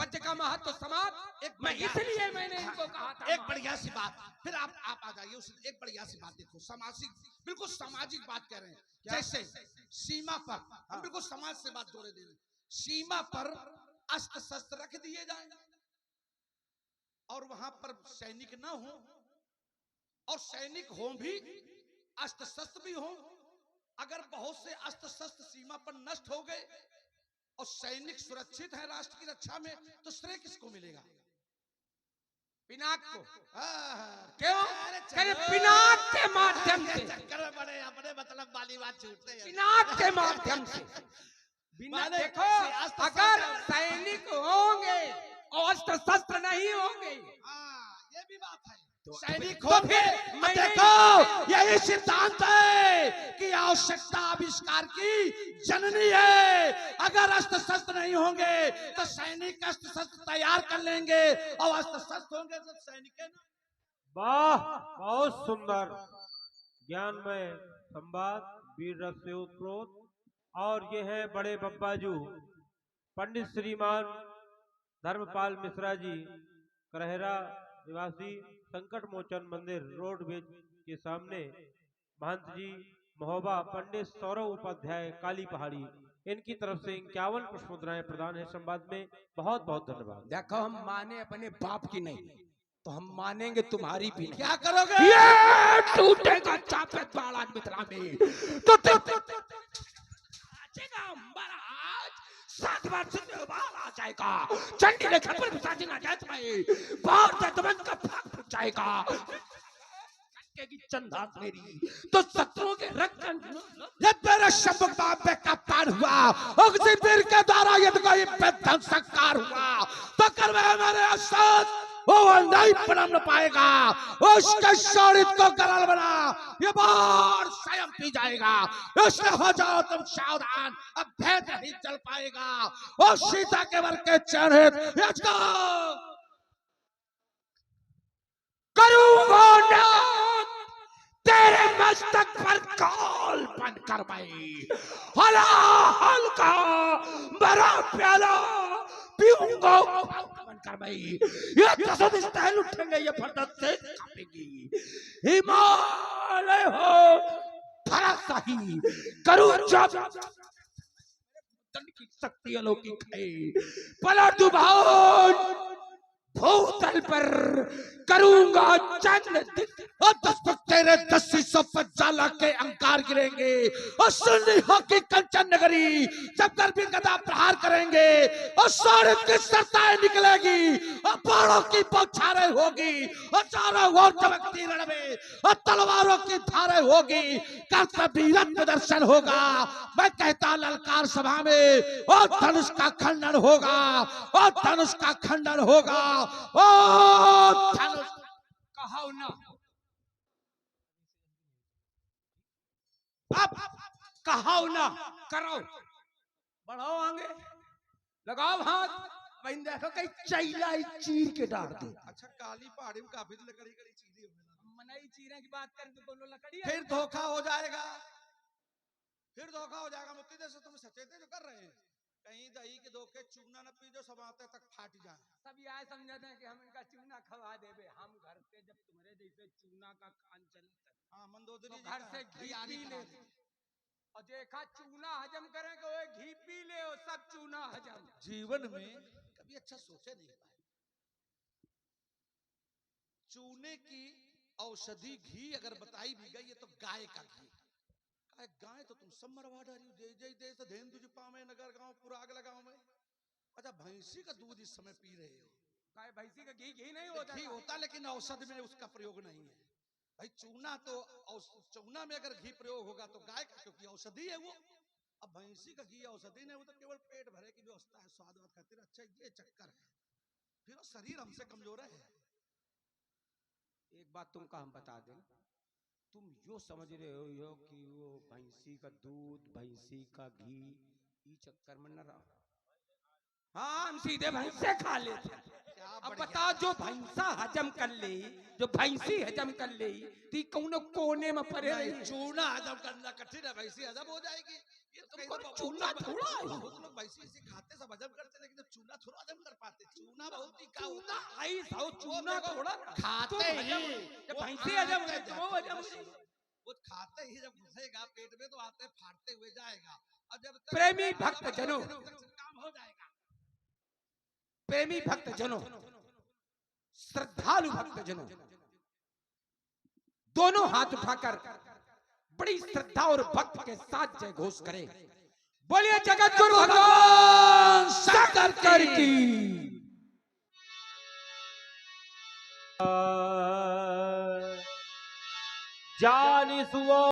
वज्र का महत्व समाप्त। इसलिए मैंने इनको कहा था। एक बढ़िया सी बात, फिर आप आ जाइए उस एक बढ़िया सी बात। देखो, सामाजिक, बिल्कुल सामाजिक बात कह रहे हैं। जैसे सीमा पर, हम बिल्कुल समाज से बात जोड़े दे रहे हैं। सीमा पर अस्त्र शस्त्र रख दिए जाए, और वहां पर सैनिक ना हो, और सैनिक हो भी, अस्त्र शस्त्र भी हो। अगर बहुत से अस्त्र शस्त्र सीमा पर नष्ट हो गए और सैनिक सुरक्षित है राष्ट्र की रक्षा में, तो श्रेय किसको मिलेगा? पिनाक को। क्यों? पिनाक के माध्यम से, चक्कर में बड़े अपने मतलब वाली बात छूटते हैं। पिनाक के माध्यम से बिना माने देखो अस्त्र अगर शस्त्र- सैनिक होंगे और अस्त्र शस्त्र नहीं होंगे हाँ, ये भी बात है। तो सैनिक तो होंगे। फिर अब मैंने- देखो यही सिद्धांत है कि आवश्यकता आविष्कार की जननी है। अगर अस्त्र शस्त्र नहीं होंगे तो सैनिक अस्त्र शस्त्र तैयार कर लेंगे, और अस्त्र शस्त्र होंगे तो सैनिक है ना। वाह, बहुत सुंदर ज्ञानमय संवाद, वीर रस से उत्प्रोत। और ये है बड़े बब्बाजू पंडित श्रीमान धर्मपाल मिश्रा जी, करहरा निवासी, संकट मोचन मंदिर रोडवेज के सामने। महंत जी महोबा पंडित सौरभ उपाध्याय काली पहाड़ी, इनकी तरफ से 51 पुष्प मुद्राएं प्रदान है संवाद में। बहुत बहुत धन्यवाद। देखो हम माने अपने बाप की नहीं तो हम मानेंगे तुम्हारी भी नहीं। क्या करोगे? ये टूटेगा चापे बाड़ा मिथिला में तो महाराज 7 बार से आ जाएगा। चंडी ने खबर साथी ना जाए तुम्हें बाहर से तुमन का भाग फूट जाएगा। की चंदा मेरी तो शत्रुओं के रक्त ये तेरे शब्द बाबे का पार हुआ, उसी वीर के द्वारा यदि कोई बेधन संस्कार हुआ तो करवे मेरे असद वो नहीं पनम पाएगा। उसके शौर्य को गरल बना, ये बार स्वयं पी जाएगा। इसलिए हो जाओ तुम सावधान, अब भेद नहीं चल पाएगा। और सीता के वर के चरित इसको करूंगा ना तेरे मस्तक पर कॉल बन कर भाई हला हल्का बड़ा प्याला पीऊंगा बन कर भाई। ये दसों स्टाइल उठेंगे, ये फटक से कांपेगी। हिमालय हो भरा सही करूं जब की शक्ति अलौकिक है। पलट दुभान भूतल पर करूंगा चंद और तेरे 10 पर जाला के अंकार गिरेंगे। और सुननी हो कि कंचन नगरी जब गर्भी गदा प्रहार करेंगे और सारे की सरताएं निकलेगी और पहाड़ों की बौछारें होगी और चारों ओर चमकती रण में और तलवारों की धारें होगी। कर्तव्यरत प्रदर्शन होगा। मैं कहता ललकार सभा में और धनुष का खंडन होगा, और धनुष का खंडन होगा। और धनुष कहाओ ना अब कहाओ ना करो बढ़ाओ आगे लगाओ हाथ। वहीं देखो कहीं चैला चीर के डाल दे। अच्छा, काली पहाड़ी में काफी लकड़ी कड़ी चीजें मनाई चीरे की बात करें तो दोनों लकड़ी फिर धोखा हो जाएगा, फिर धोखा हो जाएगा। मुक्ति दे से तुम सचेते जो कर रहे हैं, कहीं दही के धोखे चूना न पी जो समाते तक फाट जाए। सब यह समझते हैं कि हम इनका चूना खवा देवे। हम घर से जब तुम्हारे जैसे चूना का खान चलता हाँ, मंदोदरी तो घर से घी पी ले और देखा चूना हजम करेंगे वो घी पी ले और सब चूना हजम। जीवन में कभी अच्छा सोचे नहीं पाए। चूने की औषधि घी अगर बताई भी गई है तो गाय का घी। गाय तो तुम सब मरवा डाली हो। जय जय जय धेन तुझे पावे नगर गांव पूरा आग लगाओ में। अच्छा, भैंसी का दूध इस समय पी रहे हो। गाय भैंसी का घी नहीं होता, घी होता लेकिन औषधि में उसका प्रयोग नहीं है भाई। चूना तो चूना में अगर घी प्रयोग होगा तो गाय का, क्योंकि औषधि है वो। अब भैंसी का घी औषधि नहीं, वो तो केवल पेट भरे की व्यवस्था है, स्वाद खातिर। अच्छा, ये चक्कर है। फिर वो शरीर हमसे कमजोर है। एक बात तुमको हम बता दें, तुम यो समझ रहे हो कि वो भैंसी का दूध भैंसी का घी ई चक्कर में न रहा। हाँ, हम सीधे भैंसे खा लेते। अब बताओ जो भैंसा हजम कर ले, जो भैंसी हजम कर ले तो कौन कोने में पड़े रही। चूना हजम करना कठिन है, भैंसी हजम हो जाएगी। ये तुमको चूना थोड़ा है। बहुत लोग भैंसी इसे खाते सब हजम करते, लेकिन जब चूना थोड़ा हजम कर पाते। चूना बहुत ही का चूना आई साउ चूना थोड़ा खाते ही जब भैंसी हजम हो तो वो हजम वो खाते ही जब घुसेगा पेट में तो आते फाड़ते हुए जाएगा। और जब प्रेमी भक्त जनों, काम हो जाएगा। प्रेमी भक्त जनों, श्रद्धालु भक्त जनों, दोनों हाथ उठाकर बड़ी श्रद्धा और भक्त के साथ जय घोष करें। बोलिए जगत गुरु भगवान शंकर की। जानी सुओ